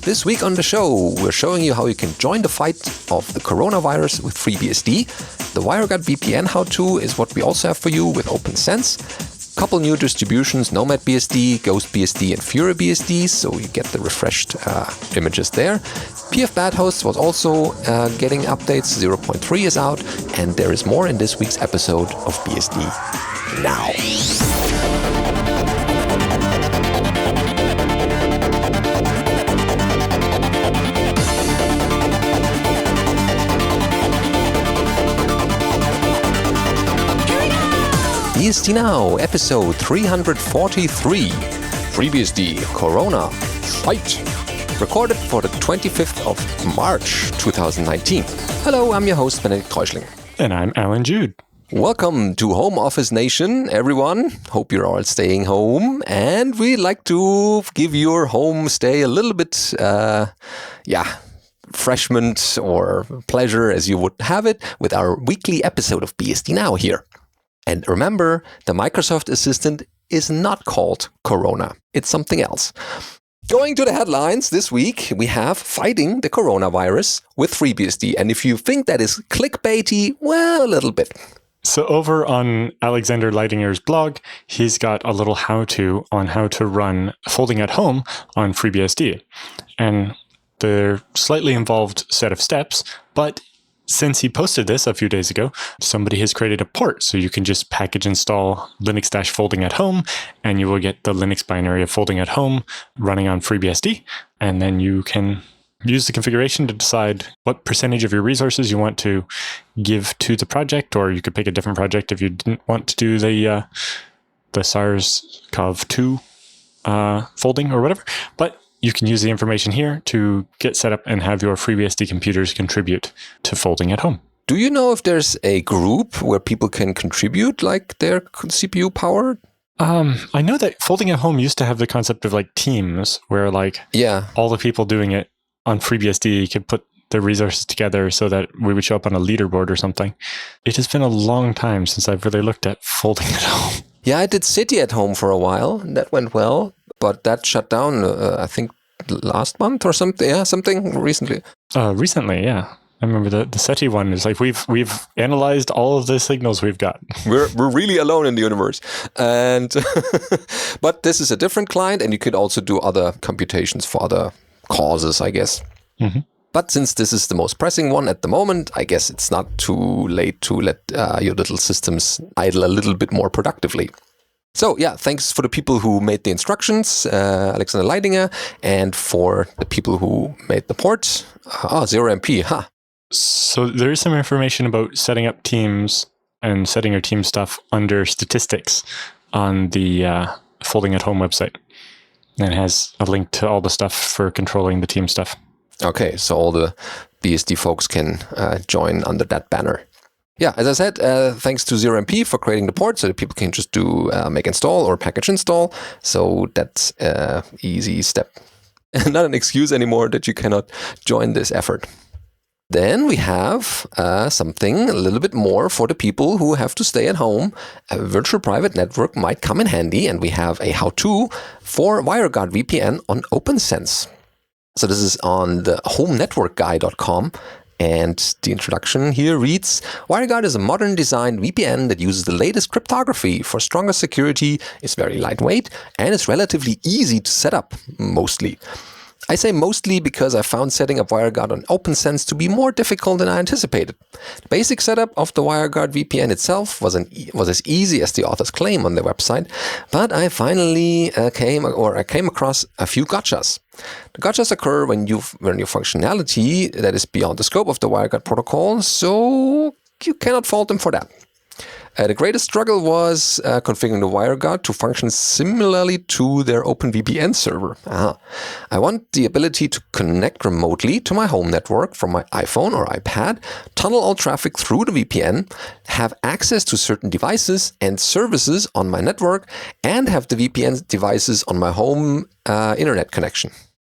This week on the show, we're showing you how you can join the fight of the coronavirus with FreeBSD. The Wireguard VPN Howto is what we also have for you with OPNsense. Couple new distributions, NomadBSD, GhostBSD and FuryBSD, so you get the refreshed images there. pf-badhost was also getting updates, 0.3 is out, and there is more in this week's episode of BSD Now. BSD Now, episode 343, FreeBSD Corona Fight, recorded for the 25th of March 2019. Hello, I'm your host, Benedikt Kreusling. And I'm Alan Jude. Welcome to Home Office Nation, everyone. Hope you're all staying home. And we'd like to give your home stay a little bit, refreshment or pleasure as you would have it with our weekly episode of BSD Now here. And remember, the Microsoft Assistant is not called Corona. It's something else. Going to the headlines this week, we have Fighting the Coronavirus with FreeBSD. And if you think that is clickbaity, well, a little bit. So over on Alexander Leidinger's blog, he's got a little how-to on how to run folding at home on FreeBSD. And they're slightly involved set of steps, but since he posted this a few days ago, somebody has created a port, so you can just package install linux-folding at home, and you will get the Linux binary of folding at home running on FreeBSD, and then you can use the configuration to decide what percentage of your resources you want to give to the project, or you could pick a different project if you didn't want to do the SARS-CoV-2 folding or whatever, but you can use the information here to get set up and have your FreeBSD computers contribute to folding at home. Do you know if there's a group where people can contribute like their CPU power? I know that folding at home used to have the concept of like teams where all the people doing it on FreeBSD could put their resources together so that we would show up on a leaderboard or something. It has been a long time since I've really looked at folding at home. Yeah, I did City at Home for a while, and that went well. But that shut down, I think, last month or something. Yeah, something recently. Recently, yeah. I remember the SETI one is like we've analyzed all of the signals we've got. We're really alone in the universe, and but this is a different client, and you could also do other computations for other causes, I guess. Mm-hmm. But since this is the most pressing one at the moment, I guess it's not too late to let your little systems idle a little bit more productively. So yeah, thanks for the people who made the instructions, Alexander Leidinger, and for the people who made the port. 0MP, huh? So there is some information about setting up teams and setting your team stuff under statistics on the Folding at Home website. And it has a link to all the stuff for controlling the team stuff. Okay, so all the BSD folks can join under that banner. Yeah, as I said, thanks to 0MP for creating the port so that people can just do make install or package install. So that's an easy step. Not an excuse anymore that you cannot join this effort. Then we have something a little bit more for the people who have to stay at home. A virtual private network might come in handy, and we have a how-to for Wireguard VPN on OPNsense. So this is on the homenetworkguy.com. And the introduction here reads, Wireguard is a modern designed VPN that uses the latest cryptography for stronger security, is very lightweight, and is relatively easy to set up, mostly. I say mostly because I found setting up Wireguard on OPNsense to be more difficult than I anticipated. The basic setup of the Wireguard VPN itself was as easy as the authors claim on their website, but I finally came across a few gotchas. The gotchas occur when your functionality that is beyond the scope of the Wireguard protocol, so you cannot fault them for that. The greatest struggle was configuring the Wireguard to function similarly to their OpenVPN server. I want the ability to connect remotely to my home network from my iPhone or iPad, tunnel all traffic through the VPN, have access to certain devices and services on my network, and have the VPN devices on my home internet connection.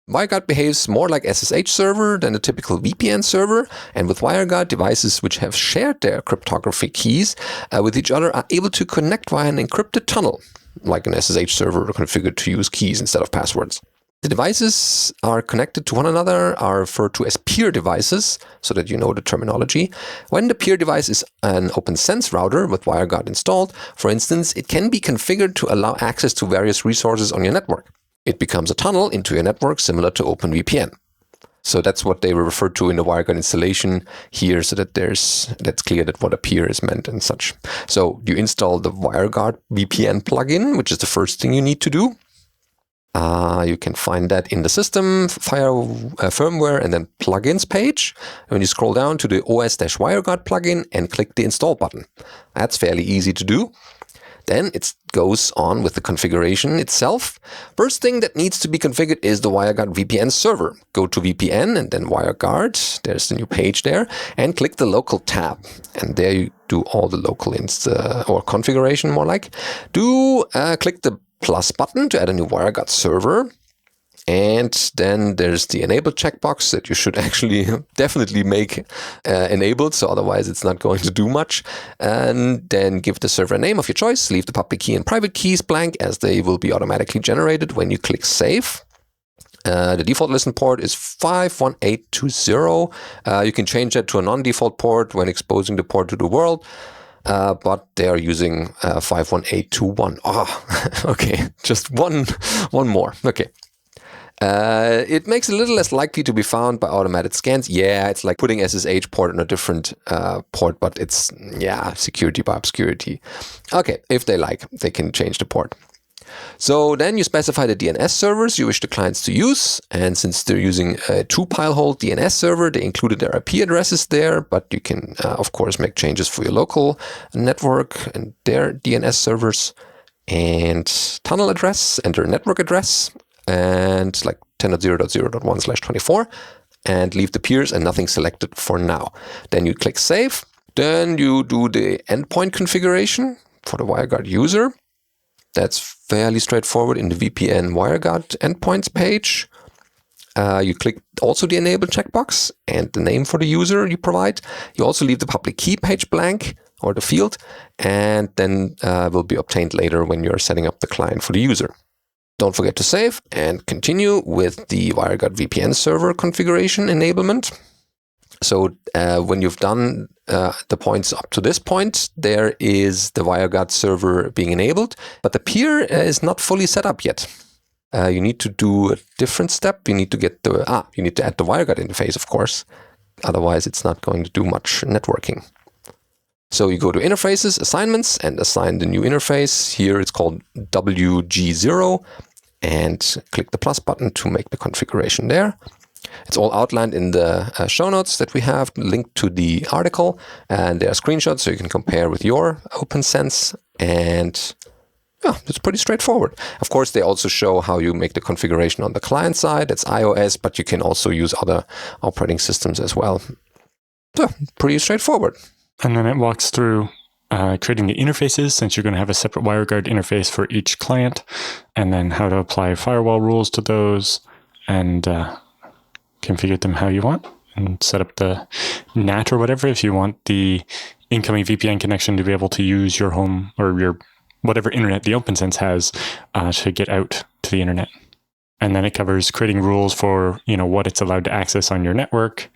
Wireguard behaves more like SSH server than a typical VPN server, and with Wireguard, devices which have shared their cryptography keys with each other are able to connect via an encrypted tunnel, like an SSH server configured to use keys instead of passwords. The devices are connected to one another, are referred to as peer devices, so that you know the terminology. When the peer device is an OPNsense router with WireGuard installed, for instance, it can be configured to allow access to various resources on your network. It becomes a tunnel into your network, similar to OpenVPN. So that's what they were referred to in the WireGuard installation here, so that that's clear that what a peer is meant and such. So you install the WireGuard VPN plugin, which is the first thing you need to do. You can find that in the system, firmware, and then plugins page. And when you scroll down to the OS-WireGuard plugin and click the install button. That's fairly easy to do. Then it goes on with the configuration itself. First thing that needs to be configured is the WireGuard VPN server. Go to VPN and then WireGuard. There's the new page there. And click the local tab. And there you do all the local or configuration, more like. Click the plus button to add a new WireGuard server. And then there's the enable checkbox that you should actually definitely make enabled, so otherwise it's not going to do much. And then give the server a name of your choice. Leave the public key and private keys blank, as they will be automatically generated when you click save. The default listen port is 51820. You can change that to a non-default port when exposing the port to the world. But they are using 51821. Okay, just one more. Okay. It makes it a little less likely to be found by automated scans. Yeah, it's like putting SSH port on a different port, but it's, security by obscurity. Okay, if they like, they can change the port. So then you specify the DNS servers you wish the clients to use. And since they're using a 2-pile-hole DNS server, they included their IP addresses there, but you can, of course, make changes for your local network and their DNS servers. And tunnel address, enter network address, and like 10.0.0.1/24, and leave the peers and nothing selected for now. Then you click save. Then you do the endpoint configuration for the WireGuard user. That's fairly straightforward in the VPN WireGuard endpoints page. You click also the enable checkbox and the name for the user you provide. You also leave the public key page blank, or the field, and then will be obtained later when you're setting up the client for the user. Don't forget to save and continue with the WireGuard VPN server configuration enablement. So when you've done the points up to this point, there is the WireGuard server being enabled, but the peer is not fully set up yet. You need to do a different step. You need to get you need to add the WireGuard interface, of course. Otherwise, it's not going to do much networking. So you go to Interfaces, Assignments, and assign the new interface. Here it's called WG0, and click the plus button to make the configuration there. It's all outlined in the show notes that we have linked to the article, and there are screenshots so you can compare with your OPNsense, and it's pretty straightforward. Of course, they also show how you make the configuration on the client side. That's iOS, but you can also use other operating systems as well. So, pretty straightforward. And then it walks through creating the interfaces, since you're going to have a separate WireGuard interface for each client, and then how to apply firewall rules to those, and configure them how you want, and set up the NAT or whatever if you want the incoming VPN connection to be able to use your home or your whatever internet the OPNsense has to get out to the internet. And then it covers creating rules for what it's allowed to access on your network.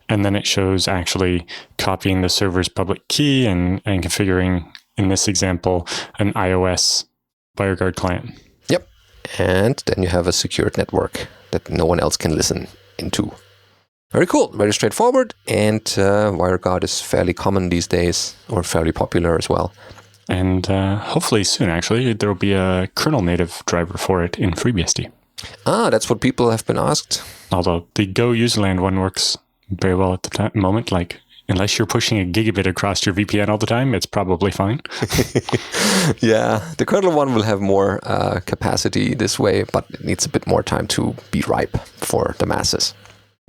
And then it shows actually copying the server's public key and configuring, in this example, an iOS WireGuard client. Yep. And then you have a secured network that no one else can listen into. Very cool. Very straightforward. And WireGuard is fairly common these days, or fairly popular as well. And hopefully soon, actually, there will be a kernel native driver for it in FreeBSD. That's what people have been asked. Although the Go userland one works very well at the moment. Like, unless you're pushing a gigabit across your VPN all the time, it's probably fine. Yeah, the kernel one will have more capacity this way, but it needs a bit more time to be ripe for the masses.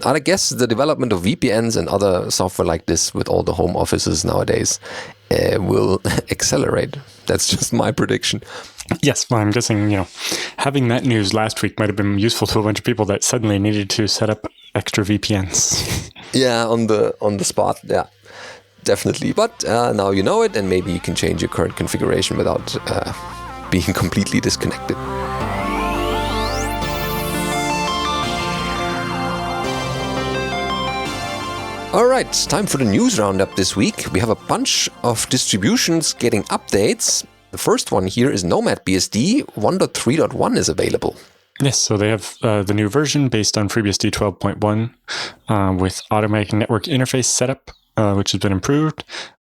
I guess the development of VPNs and other software like this with all the home offices nowadays will accelerate. That's just my prediction. Yes, well, I'm guessing, having that news last week might have been useful to a bunch of people that suddenly needed to set up extra VPNs. Yeah, on the spot. Yeah, definitely. But now you know it, and maybe you can change your current configuration without being completely disconnected. All right, time for the news roundup this week. We have a bunch of distributions getting updates. The first one here is NomadBSD 1.3.1 is available. Yes, so they have the new version based on FreeBSD 12.1 with automatic network interface setup, which has been improved.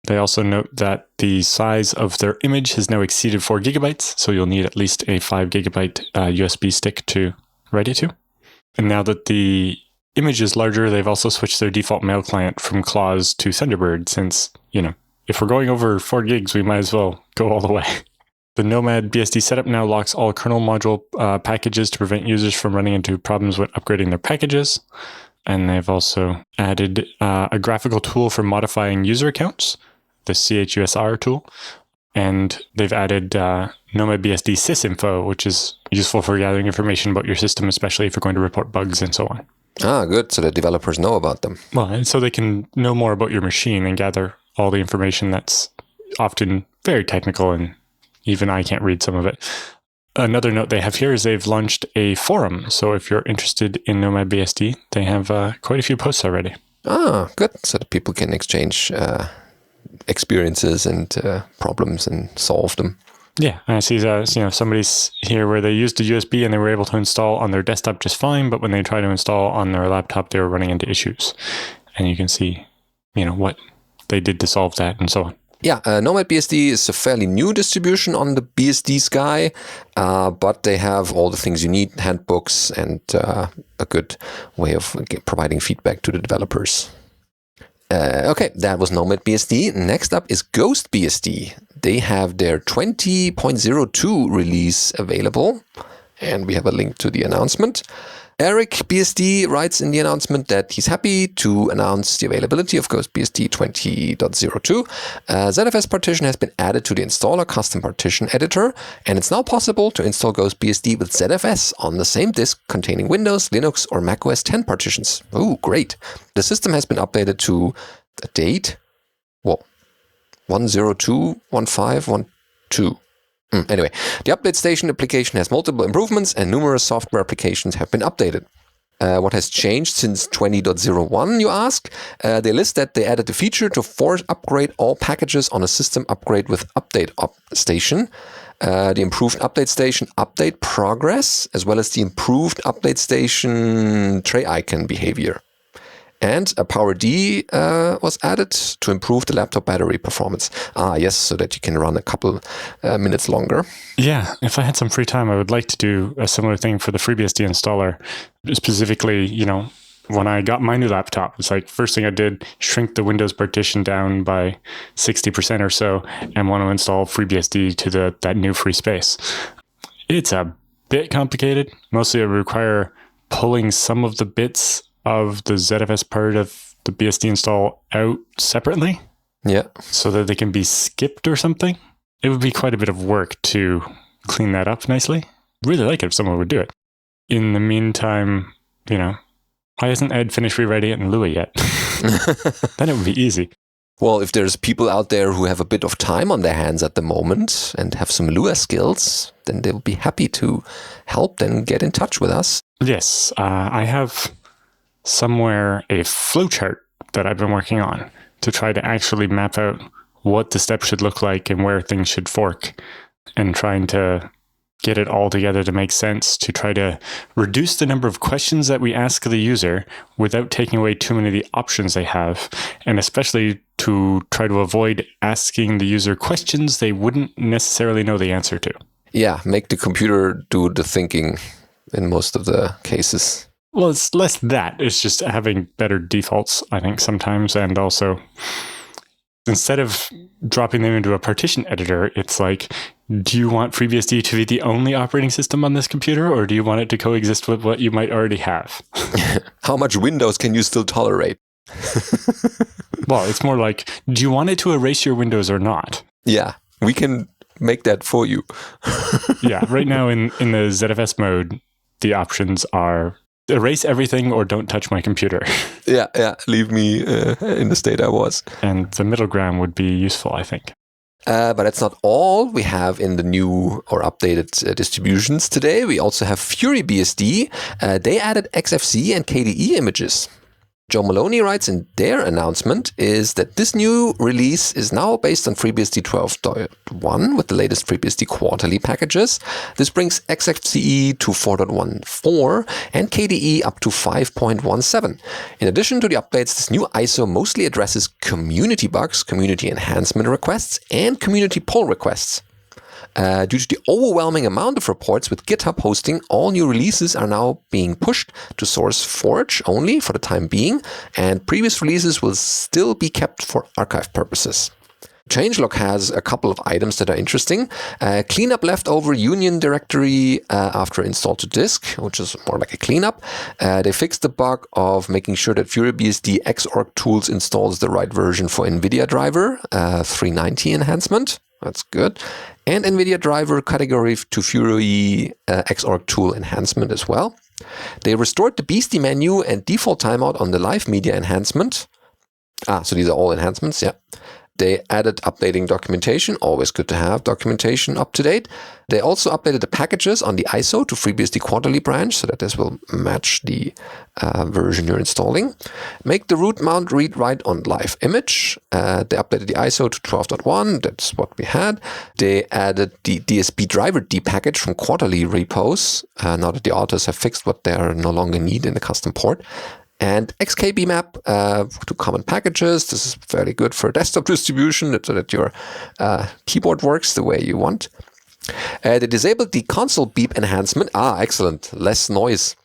They also note that the size of their image has now exceeded 4 gigabytes, so you'll need at least a 5 gigabyte USB stick to write it to. And now that the image is larger, they've also switched their default mail client from Claws to Thunderbird, since, if we're going over 4 gigs, we might as well go all the way. The NomadBSD setup now locks all kernel module packages to prevent users from running into problems when upgrading their packages. And they've also added a graphical tool for modifying user accounts, the CHUSR tool. And they've added NomadBSD sysinfo, which is useful for gathering information about your system, especially if you're going to report bugs and so on. Ah, good. So the developers know about them. Well, and so they can know more about your machine and gather all the information that's often very technical, and even I can't read some of it. Another note they have here is they've launched a forum. So if you're interested in NomadBSD, they have quite a few posts already. Ah, good. So that people can exchange experiences and problems and solve them. Yeah, I see somebody's here where they used a USB and they were able to install on their desktop just fine, but when they tried to install on their laptop, they were running into issues. And you can see, what they did to solve that and so on. Yeah, NomadBSD is a fairly new distribution on the BSD Sky, but they have all the things you need, handbooks, and a good way of providing feedback to the developers. Okay, that was NomadBSD. Next up is GhostBSD. They have their 20.02 release available, and we have a link to the announcement. Eric BSD writes in the announcement that he's happy to announce the availability of GhostBSD 20.02. ZFS partition has been added to the installer custom partition editor, and it's now possible to install GhostBSD with ZFS on the same disk containing Windows, Linux, or Mac OS X partitions. Oh, great. The system has been updated to the date, 102.15.12. Anyway, the update station application has multiple improvements and numerous software applications have been updated. What has changed since 20.01, you ask? They list that they added the feature to force upgrade all packages on a system upgrade with update station, the improved update station update progress, as well as the improved update station tray icon behavior. And a power D was added to improve the laptop battery performance. Ah, yes, so that you can run a couple minutes longer. Yeah, if I had some free time, I would like to do a similar thing for the FreeBSD installer. Specifically, when I got my new laptop, it's like first thing I did, shrink the Windows partition down by 60% or so, and want to install FreeBSD to that new free space. It's a bit complicated. Mostly it would require pulling some of the bits of the ZFS part of the BSD install out separately. Yeah. So that they can be skipped or something. It would be quite a bit of work to clean that up nicely. Really like it if someone would do it. In the meantime, why hasn't Ed finished rewriting it in Lua yet? Then it would be easy. Well, if there's people out there who have a bit of time on their hands at the moment and have some Lua skills, then they'll be happy to help. Then get in touch with us. Yes, I have somewhere a flowchart that I've been working on to try to actually map out what the steps should look like and where things should fork, and trying to get it all together to make sense, to try to reduce the number of questions that we ask the user without taking away too many of the options they have, and especially to try to avoid asking the user questions they wouldn't necessarily know the answer to. Yeah, make the computer do the thinking in most of the cases. Well, it's less that. It's just having better defaults, I think, sometimes. And also, instead of dropping them into a partition editor, it's like, do you want FreeBSD to be the only operating system on this computer, or do you want it to coexist with what you might already have? How much Windows can you still tolerate? Well, it's more like, do you want it to erase your Windows or not? Yeah, we can make that for you. Yeah, right now in the ZFS mode, the options are erase everything or don't touch my computer. Yeah, leave me in the state I was. And the middle ground would be useful, I think. But that's not all we have in the new or updated distributions today. We also have FuryBSD. They added XFCE and KDE images. Joe Maloney writes in their announcement is that this new release is now based on FreeBSD 12.1 with the latest FreeBSD quarterly packages. This brings XFCE to 4.14 and KDE up to 5.17. In addition to the updates, this new ISO mostly addresses community bugs, community enhancement requests, and community pull requests. Due to the overwhelming amount of reports with GitHub hosting, all new releases are now being pushed to SourceForge only for the time being, and previous releases will still be kept for archive purposes. Changelog has a couple of items that are interesting. Cleanup leftover union directory after install to disk, which is more like a cleanup. They fixed the bug of making sure that FuryBSD Xorg tools installs the right version for NVIDIA driver, 390 enhancement. That's good. And NVIDIA driver category to Fury Xorg tool enhancement as well. They restored the Beastie menu and default timeout on the live media enhancement. So these are all enhancements, yeah. They added updating documentation, always good to have documentation up to date. They also updated the packages on the ISO to FreeBSD quarterly branch so that this will match the version you're installing. Make the root mount read-write on live image. They updated the ISO to 12.1, that's what we had. They added the DSB driver depackage from quarterly repos, now that the authors have fixed what they no longer need in the custom port. And XKB map to common packages. This is fairly good for desktop distribution so that your keyboard works the way you want. They disabled the console beep enhancement. Excellent. Less noise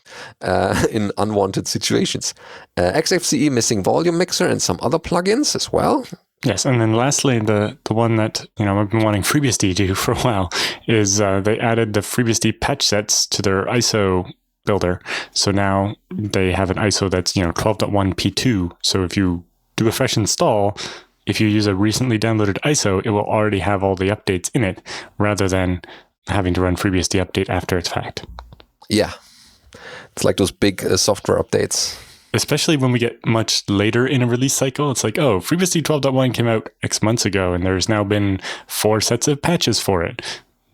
in unwanted situations. XFCE missing volume mixer and some other plugins as well. Yes, and then lastly, the one that I've been wanting FreeBSD to do for a while is they added the FreeBSD patch sets to their ISO builder. So now they have an ISO that's 12.1 P2. So if you do a fresh install, if you use a recently downloaded ISO, it will already have all the updates in it, rather than having to run FreeBSD update after its fact. Yeah, it's like those big software updates. Especially when we get much later in a release cycle, it's like, oh, FreeBSD 12.1 came out X months ago, and there's now been 4 sets of patches for it.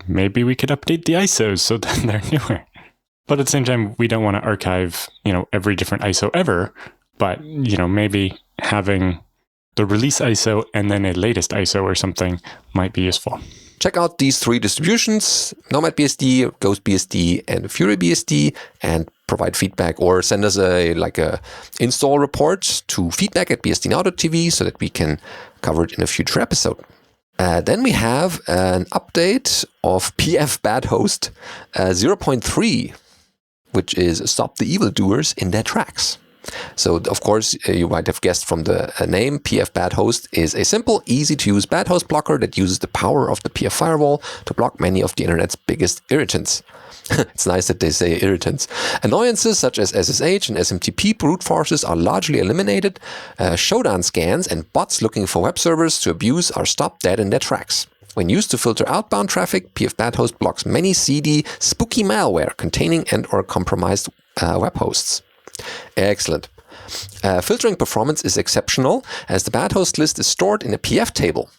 Maybe we could update the ISOs so that they're newer. But at the same time, we don't want to archive, every different ISO ever. But, maybe having the release ISO and then a latest ISO or something might be useful. Check out these 3 distributions, NomadBSD, GhostBSD, and FuryBSD, and provide feedback or send us a install report to feedback@bsdnow.tv so that we can cover it in a future episode. Then we have an update of pf-badhost 0.3, which is stop the evildoers in their tracks. So, of course, you might have guessed from the name, pf-badhost is a simple, easy-to-use bad host blocker that uses the power of the pf firewall to block many of the internet's biggest irritants. It's nice that they say irritants. Annoyances such as SSH and SMTP brute forces are largely eliminated. Showdown scans and bots looking for web servers to abuse are stopped dead in their tracks. When used to filter outbound traffic, pf-badhost blocks many seedy, spooky malware containing and/or compromised web hosts. Excellent. Filtering performance is exceptional as the bad host list is stored in a pf table.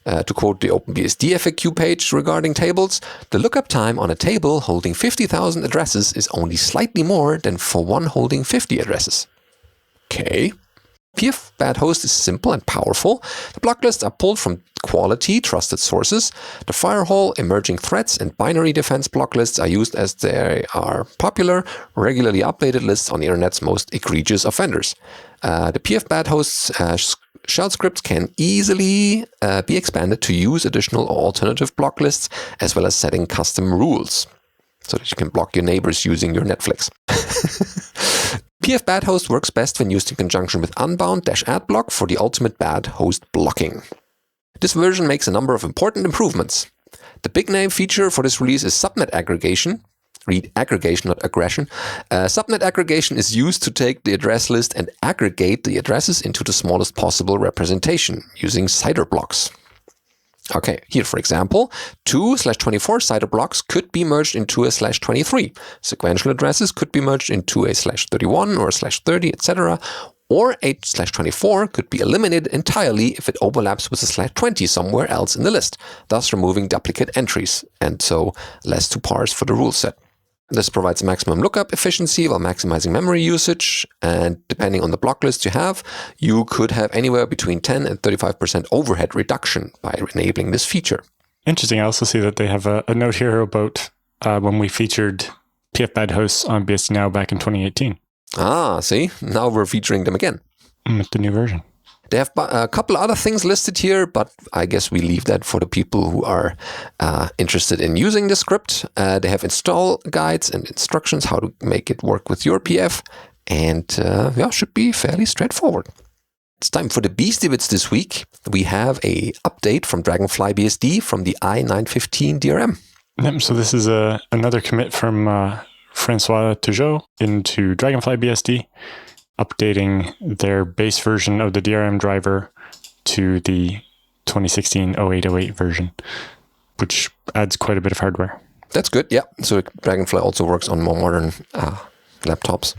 To quote the OpenBSD FAQ page regarding tables, the lookup time on a table holding 50,000 addresses is only slightly more than for one holding 50 addresses. Okay. pf-badhost is simple and powerful. The block lists are pulled from quality, trusted sources. The firewall, emerging threats, and binary defense block lists are used as they are popular, regularly updated lists on the internet's most egregious offenders. The pf-badhost's shell scripts can easily be expanded to use additional or alternative block lists, as well as setting custom rules so that you can block your neighbors using your Netflix. pf-badhost works best when used in conjunction with unbound-adblock for the ultimate bad host blocking. This version makes a number of important improvements. The big name feature for this release is subnet aggregation. Read aggregation, not aggression. Subnet aggregation is used to take the address list and aggregate the addresses into the smallest possible representation using CIDR blocks. Okay, here for example, 2/24 CIDR blocks could be merged into a /23. Sequential addresses could be merged into a /31 or a /30, etc. Or a /24 could be eliminated entirely if it overlaps with a /20 somewhere else in the list, thus removing duplicate entries, and so less to parse for the rule set. This provides maximum lookup efficiency while maximizing memory usage. And depending on the block list you have, you could have anywhere between 10 and 35% overhead reduction by enabling this feature. Interesting. I also see that they have a note here about when we featured pf-badhosts on BSD Now back in 2018. Ah, see? Now we're featuring them again. With the new version. They have a couple other things listed here, but I guess we leave that for the people who are interested in using the script. They have install guides and instructions how to make it work with your PF, and should be fairly straightforward. It's time for the Beastie Bits this week. We have a update from DragonflyBSD from the i915 DRM. Yep, so this is another commit from Francois Tougeau into DragonflyBSD, updating their base version of the DRM driver to the 2016 0808 version, which adds quite a bit of hardware. That's good, yeah. So Dragonfly also works on more modern laptops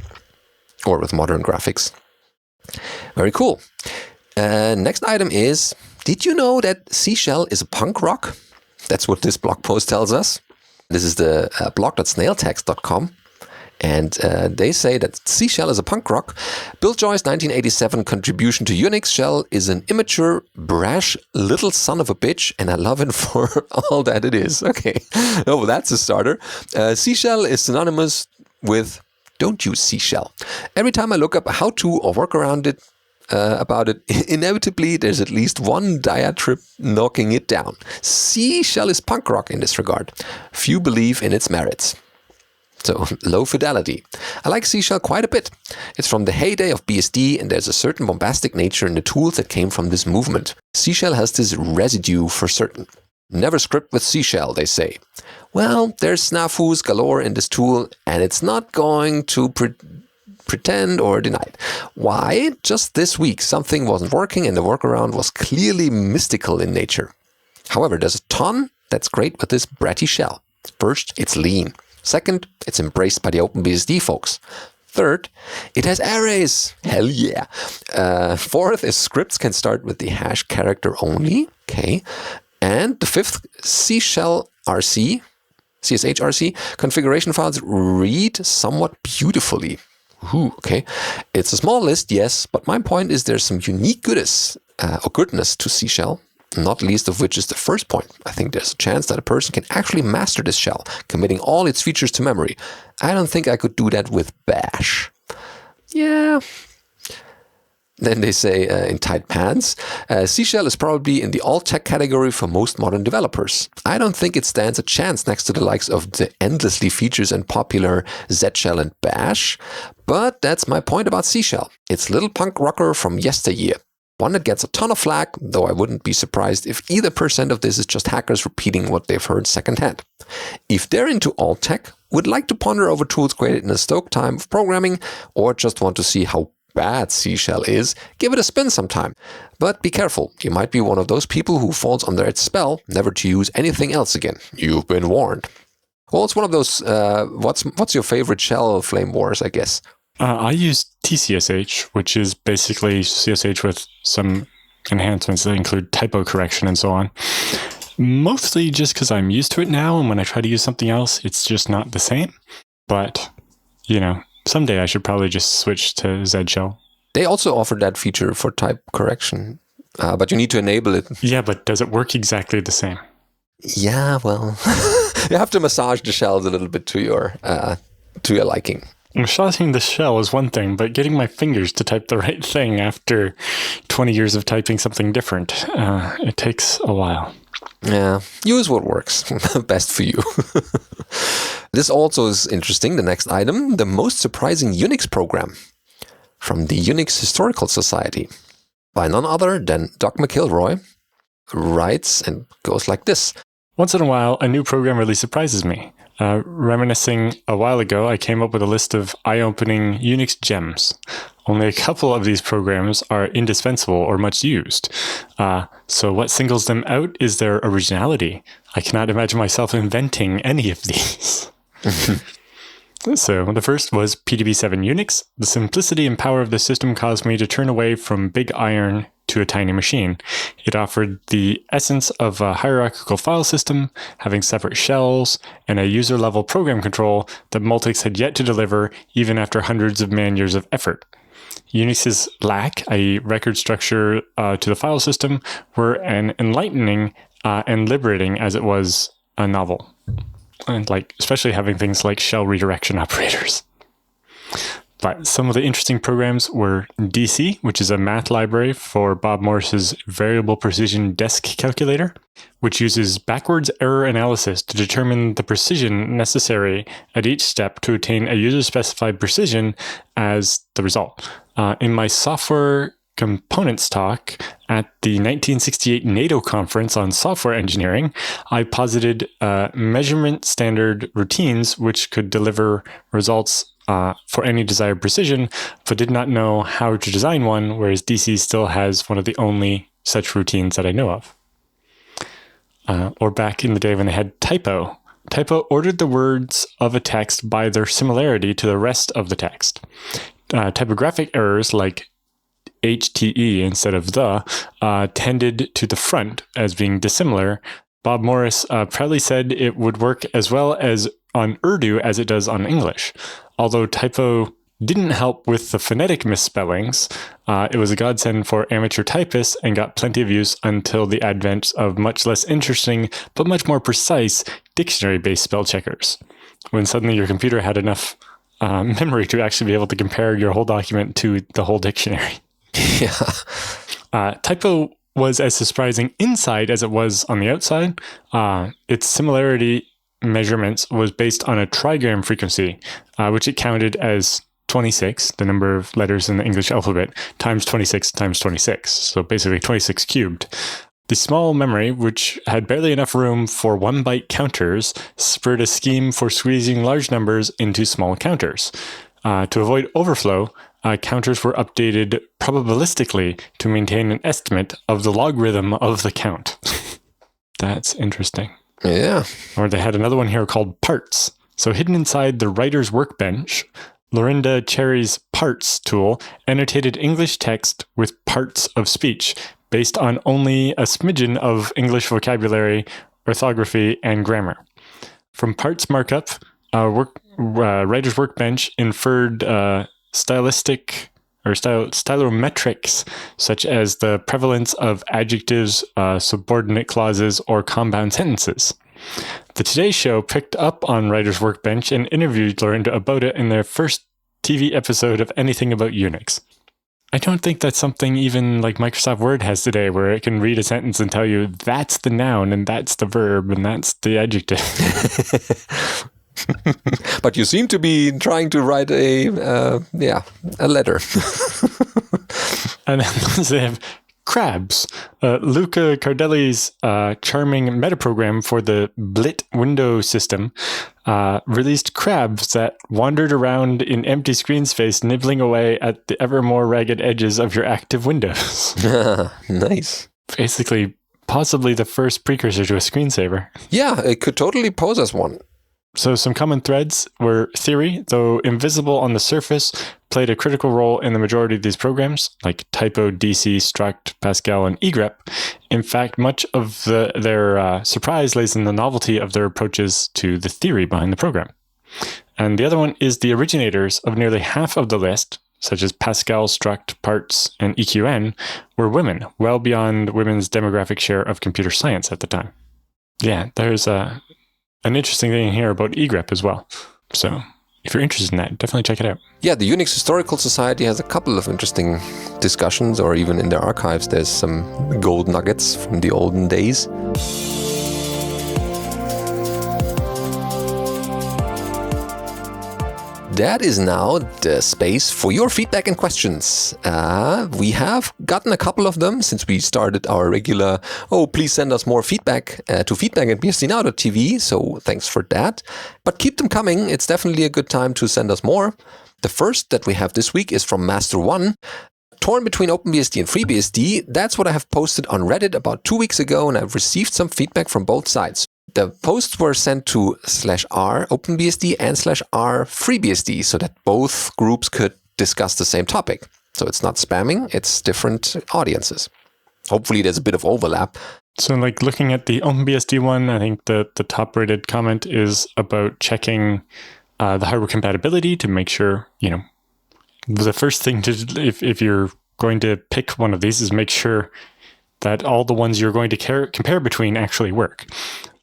or with modern graphics. Very cool. Next item is, did you know that Seashell is a punk rock? That's what this blog post tells us. This is the blog.snailtext.com. And they say that Seashell is a punk rock. Bill Joy's 1987 contribution to Unix shell is an immature, brash little son of a bitch, and I love it for all that it is. Okay, oh, that's a starter. Seashell is synonymous with don't use Seashell. Every time I look up a how-to or work around it, about it, inevitably there's at least one diatribe knocking it down. Seashell is punk rock in this regard. Few believe in its merits. So, low fidelity. I like Seashell quite a bit. It's from the heyday of BSD, and there's a certain bombastic nature in the tools that came from this movement. Seashell has this residue for certain. Never script with Seashell, they say. Well, there's snafus galore in this tool, and it's not going to pretend or deny it. Why? Just this week, something wasn't working, and the workaround was clearly mystical in nature. However, there's a ton that's great with this bratty shell. First, it's lean. Second, it's embraced by the OpenBSD folks. Third, it has arrays. Hell yeah. Fourth is scripts can start with the hash character only. Okay. And the fifth, CShell RC, CSHRC configuration files read somewhat beautifully. Ooh, okay. It's a small list, yes, but my point is there's some unique goodness to Seashell. Not least of which is the first point. I think there's a chance that a person can actually master this shell, committing all its features to memory. I don't think I could do that with Bash. Yeah. Then they say in tight pants, Seashell is probably in the alt-tech category for most modern developers. I don't think it stands a chance next to the likes of the endlessly features and popular Z-Shell and Bash. But that's my point about Seashell. It's little punk rocker from yesteryear. One that gets a ton of flack, though I wouldn't be surprised if either % of this is just hackers repeating what they've heard secondhand. If they're into alt tech, would like to ponder over tools created in a stoke time of programming, or just want to see how bad Seashell is, give it a spin sometime. But be careful, you might be one of those people who falls under its spell, never to use anything else again. You've been warned. Well, it's one of those, what's your favorite shell flame wars, I guess? I use TCSH, which is basically CSH with some enhancements that include typo correction and so on. Mostly just because I'm used to it now, and when I try to use something else, it's just not the same. But, someday I should probably just switch to Z-Shell. They also offer that feature for type correction, but you need to enable it. Yeah, but does it work exactly the same? Yeah, well, you have to massage the shells a little bit to your liking. Massaging the shell is one thing, but getting my fingers to type the right thing after 20 years of typing something different, it takes a while. Yeah, use what works. Best for you. This also is interesting, the next item, the most surprising Unix program from the Unix Historical Society by none other than Doc McIlroy, writes and goes like this. Once in a while, a new program really surprises me. Reminiscing a while ago, I came up with a list of eye-opening Unix gems. Only a couple of these programs are indispensable or much used. So what singles them out is their originality. I cannot imagine myself inventing any of these. So the first was PDB-7 Unix. The simplicity and power of the system caused me to turn away from big iron to a tiny machine. It offered the essence of a hierarchical file system, having separate shells and a user-level program control that Multics had yet to deliver even after hundreds of man-years of effort. Unix's lack, i.e. record structure to the file system, were an enlightening and liberating as it was a novel. And especially having things like shell redirection operators. But some of the interesting programs were DC, which is a math library for Bob Morris's variable precision desk calculator, which uses backwards error analysis to determine the precision necessary at each step to attain a user-specified precision as the result. In my software components talk at the 1968 NATO conference on software engineering, I posited measurement standard routines which could deliver results for any desired precision, but did not know how to design one, whereas DC still has one of the only such routines that I know of. Or back in the day when they had typo. Typo ordered the words of a text by their similarity to the rest of the text. Typographic errors like HTE instead of the tended to the front as being dissimilar. Bob Morris proudly said it would work as well as on Urdu as it does on English. Although typo didn't help with the phonetic misspellings, it was a godsend for amateur typists and got plenty of use until the advent of much less interesting but much more precise dictionary-based spell checkers, when suddenly your computer had enough memory to actually be able to compare your whole document to the whole dictionary. Yeah. Typo was as surprising inside as it was on the outside. Its similarity measurements was based on a trigram frequency, which it counted as 26, the number of letters in the English alphabet, times 26 times 26. So basically 26 cubed. The small memory, which had barely enough room for 1-byte counters, spurred a scheme for squeezing large numbers into small counters. To avoid overflow, counters were updated probabilistically to maintain an estimate of the logarithm of the count. That's interesting. Yeah. Or they had another one here called parts. So hidden inside the writer's workbench, Lorinda Cherry's parts tool annotated English text with parts of speech based on only a smidgen of English vocabulary, orthography, and grammar. From parts markup, writer's workbench inferred stylistic or stylometrics, such as the prevalence of adjectives, subordinate clauses, or compound sentences. The Today Show picked up on Writer's Workbench and interviewed Lorinda about it in their first TV episode of Anything About Unix. I don't think that's something even like Microsoft Word has today, where it can read a sentence and tell you that's the noun and that's the verb and that's the adjective. But you seem to be trying to write a letter. And then they have crabs. Luca Cardelli's charming metaprogram for the Blit window system released crabs that wandered around in empty screen space, nibbling away at the ever more ragged edges of your active windows. Nice. Basically, possibly the first precursor to a screensaver. Yeah, it could totally pose as one. So some common threads were theory, though invisible on the surface, played a critical role in the majority of these programs, like typo, DC, struct, Pascal, and egrep. In fact, much of their surprise lays in the novelty of their approaches to the theory behind the program. And the other one is the originators of nearly half of the list, such as Pascal, struct, parts, and EQN, were women, well beyond women's demographic share of computer science at the time. Yeah, there's an interesting thing here about egrep as well. So if you're interested in that, definitely check it out. Yeah, the Unix Historical Society has a couple of interesting discussions, or even in their archives, there's some gold nuggets from the olden days. That is now the space for your feedback and questions. We have gotten a couple of them since we started our regular, please send us more feedback to feedback@bsdnow.tv, so thanks for that. But keep them coming, it's definitely a good time to send us more. The first that we have this week is from Master1. Torn between OpenBSD and FreeBSD, that's what I have posted on Reddit about 2 weeks ago, and I've received some feedback from both sides. The posts were sent to /r OpenBSD and /r FreeBSD so that both groups could discuss the same topic. So it's not spamming, it's different audiences. hopefully there's a bit of overlap. So like looking at the OpenBSD one, I think the top rated comment is about checking the hardware compatibility to make sure, the first thing to, if you're going to pick one of these, is make sure that all the ones you're going to compare between actually work.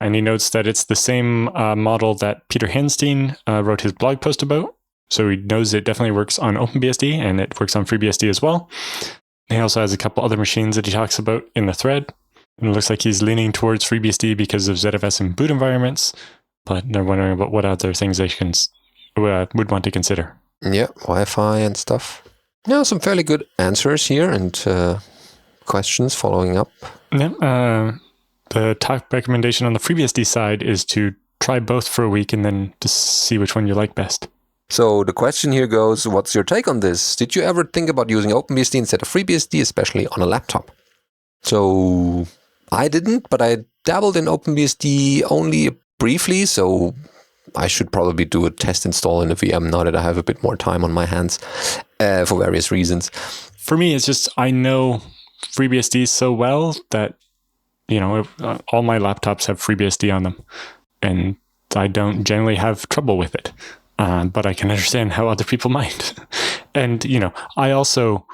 And he notes that it's the same model that Peter Hanstein wrote his blog post about. So he knows it definitely works on OpenBSD and it works on FreeBSD as well. He also has a couple other machines that he talks about in the thread. And it looks like he's leaning towards FreeBSD because of ZFS and boot environments. But they're wondering about what other things they would want to consider. Yeah, Wi-Fi and stuff. Yeah, some fairly good answers here and questions following up. Yeah, the top recommendation on the FreeBSD side is to try both for a week and then to see which one you like best. So the question here goes, what's your take on this? Did you ever think about using OpenBSD instead of FreeBSD, especially on a laptop? So I didn't, but I dabbled in OpenBSD only briefly, so I should probably do a test install in a VM now that I have a bit more time on my hands for various reasons. For me, it's just I know FreeBSD so well that, all my laptops have FreeBSD on them, and I don't generally have trouble with it. But I can understand how other people might. And, I also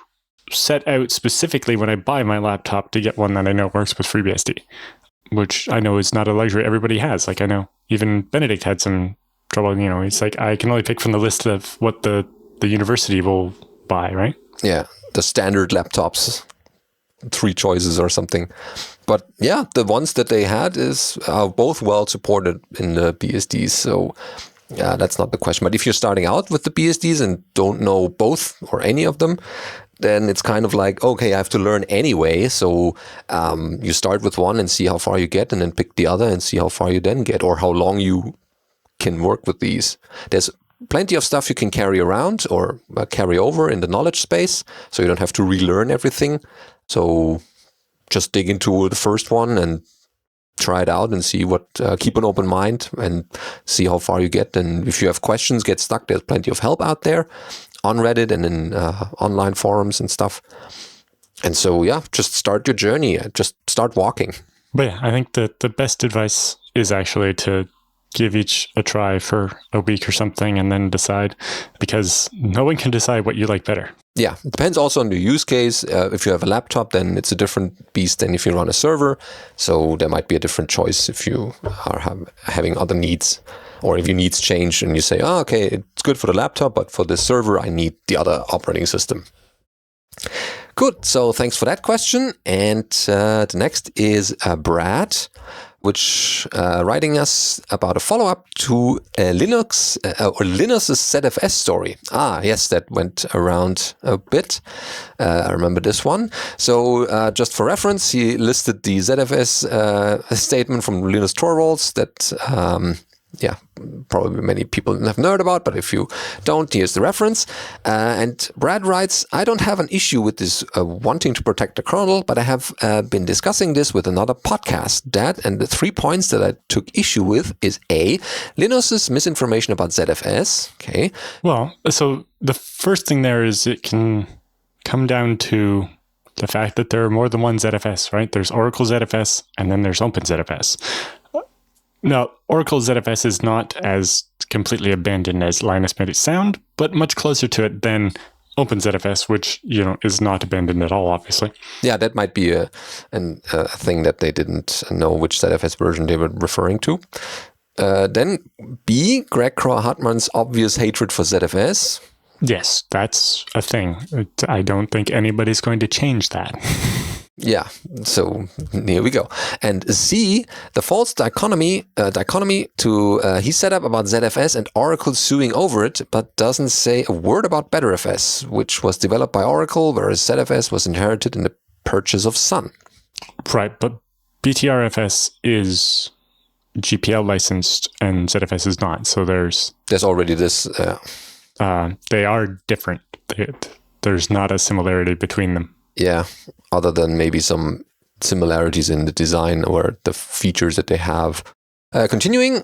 set out specifically when I buy my laptop to get one that I know works with FreeBSD, which I know is not a luxury everybody has. Like I know even Benedict had some trouble, it's like I can only pick from the list of what the university will buy, right? Yeah, the standard laptops, 3 choices or something. But yeah, the ones that they had are both well supported in the BSDs. So yeah, that's not the question. But if you're starting out with the BSDs and don't know both or any of them, then it's kind of like, okay, I have to learn anyway. So you start with one and see how far you get, and then pick the other and see how far you then get, or how long you can work with these. There's plenty of stuff you can carry around or carry over in the knowledge space, so you don't have to relearn everything. So just dig into the first one and try it out and see keep an open mind and see how far you get. And if you have questions, get stuck, there's plenty of help out there on Reddit and in online forums and stuff. And so, yeah, just start your journey. Just start walking. But yeah, I think that the best advice is actually to give each a try for a week or something and then decide, because no one can decide what you like better. Yeah, it depends also on the use case. If you have a laptop, then it's a different beast than if you run a server. So there might be a different choice if you are having other needs, or if your needs change and you say, oh, okay, it's good for the laptop, but for the server, I need the other operating system. Good. So thanks for that question. And the next is Brad, which writing us about a follow-up to Linus's ZFS story. Ah, yes, that went around a bit. I remember this one. So just for reference, he listed the ZFS statement from Linus Torvalds that probably many people have heard about, but if you don't, here's the reference. And Brad writes, I don't have an issue with this wanting to protect the kernel, but I have been discussing this with another podcast. And the 3 points that I took issue with is A, Linus's misinformation about ZFS. Okay. Well, so the first thing there is it can come down to the fact that there are more than one ZFS, right? There's Oracle ZFS and then there's OpenZFS. Now, Oracle ZFS is not as completely abandoned as Linus made it sound, but much closer to it than OpenZFS, which is not abandoned at all, obviously. Yeah, that might be a thing that they didn't know which ZFS version they were referring to. Then B, Greg Kroah-Hartman's obvious hatred for ZFS. Yes, that's a thing. I don't think anybody's going to change that. Yeah, so here we go. And Z, the false dichotomy he set up about ZFS and Oracle suing over it, but doesn't say a word about BetterFS, which was developed by Oracle, whereas ZFS was inherited in the purchase of Sun. Right, but BTRFS is GPL licensed and ZFS is not. So there's already this. They are different. There's not a similarity between them. Yeah, other than maybe some similarities in the design or the features that they have. Continuing,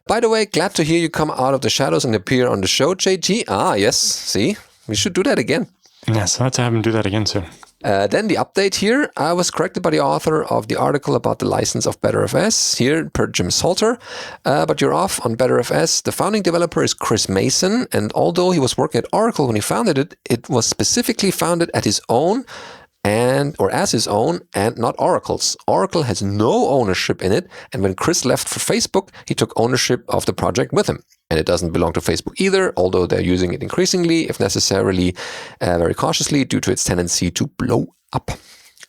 by the way, glad to hear you come out of the shadows and appear on the show, JT. Ah, yes, see, we should do that again. Yes, let's have him do that again soon. Then the update here. I was corrected by the author of the article about the license of BetterFS here per Jim Salter. But you're off on BetterFS. The founding developer is Chris Mason. And although he was working at Oracle when he founded it, it was specifically founded at his own or as his own and not Oracle's. Oracle has no ownership in it. And when Chris left for Facebook, he took ownership of the project with him. And it doesn't belong to Facebook either, although they're using it increasingly, if necessarily, very cautiously due to its tendency to blow up.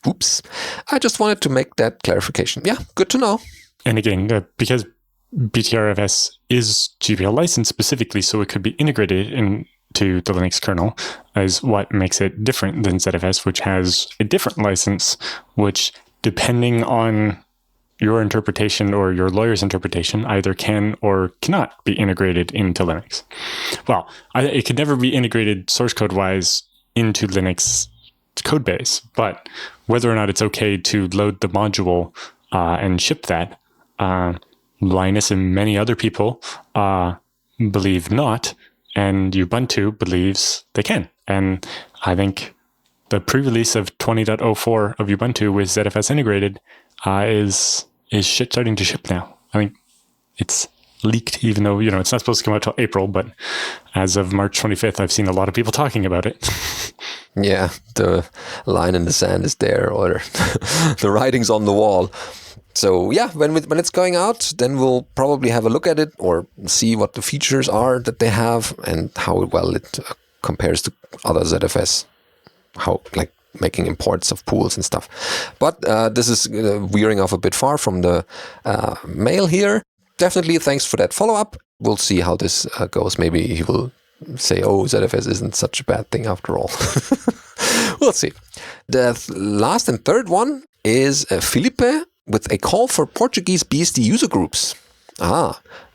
Oops. I just wanted to make that clarification. Yeah, good to know. And again, because BTRFS is GPL licensed specifically, so it could be integrated into the Linux kernel, is what makes it different than ZFS, which has a different license, which, depending on your interpretation or your lawyer's interpretation, either can or cannot be integrated into Linux. Well, it could never be integrated source code-wise into Linux code base, but whether or not it's okay to load the module and ship that, Linus and many other people believe not, and Ubuntu believes they can. And I think the pre-release of 20.04 of Ubuntu with ZFS integrated is starting to ship now. I think it's leaked, even though, it's not supposed to come out till April, but as of March 25th, I've seen a lot of people talking about it. Yeah, the line in the sand is there, or the writing's on the wall. So yeah, when it's going out, then we'll probably have a look at it or see what the features are that they have and how well it compares to other ZFS. How, making imports of pools and stuff. But this is veering off a bit far from the mail here. Definitely thanks for that follow-up. We'll see how this goes. Maybe he will say, oh, ZFS isn't such a bad thing after all. We'll see. The last and third one is Felipe with a call for Portuguese BSD user groups.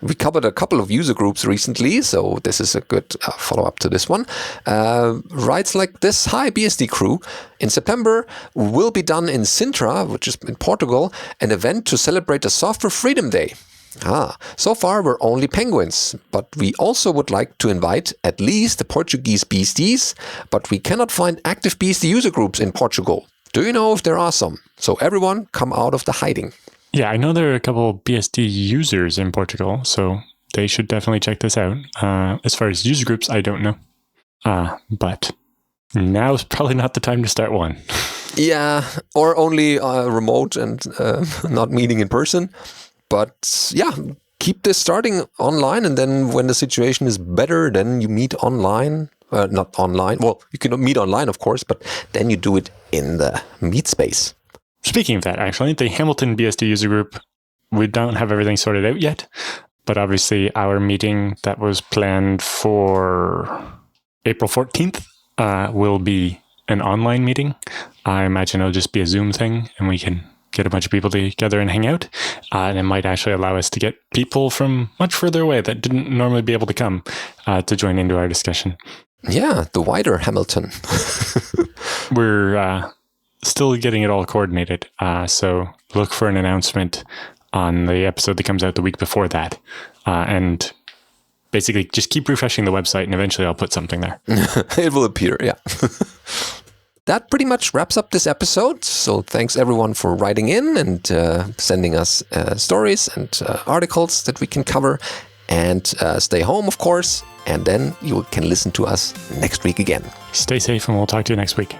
We covered a couple of user groups recently, so this is a good follow-up to this one. Writes like this: Hi, BSD crew. In September, will be done in Sintra, which is in Portugal, an event to celebrate the Software Freedom Day. So far we're only penguins, but we also would like to invite at least the Portuguese BSDs, but we cannot find active BSD user groups in Portugal. Do you know if there are some? So everyone come out of the hiding. Yeah, I know there are a couple of BSD users in Portugal, so they should definitely check this out. As far as user groups, I don't know. But now's probably not the time to start one. Yeah, or only remote and not meeting in person. But yeah, keep this starting online, and then when the situation is better, then you meet online. Not online. Well, you can meet online, of course, but then you do it in the meet space. Speaking of that, actually, the Hamilton BSD user group, we don't have everything sorted out yet, but obviously our meeting that was planned for April 14th will be an online meeting. I imagine it'll just be a Zoom thing, and we can get a bunch of people together and hang out. And it might actually allow us to get people from much further away that didn't normally be able to come to join into our discussion. Yeah, the wider Hamilton. We're still getting it all coordinated. So look for an announcement on the episode that comes out the week before that. And basically just keep refreshing the website, and eventually I'll put something there. It will appear, yeah. That pretty much wraps up this episode. So thanks everyone for writing in and sending us stories and articles that we can cover. And stay home, of course. And then you can listen to us next week again. Stay safe, and we'll talk to you next week.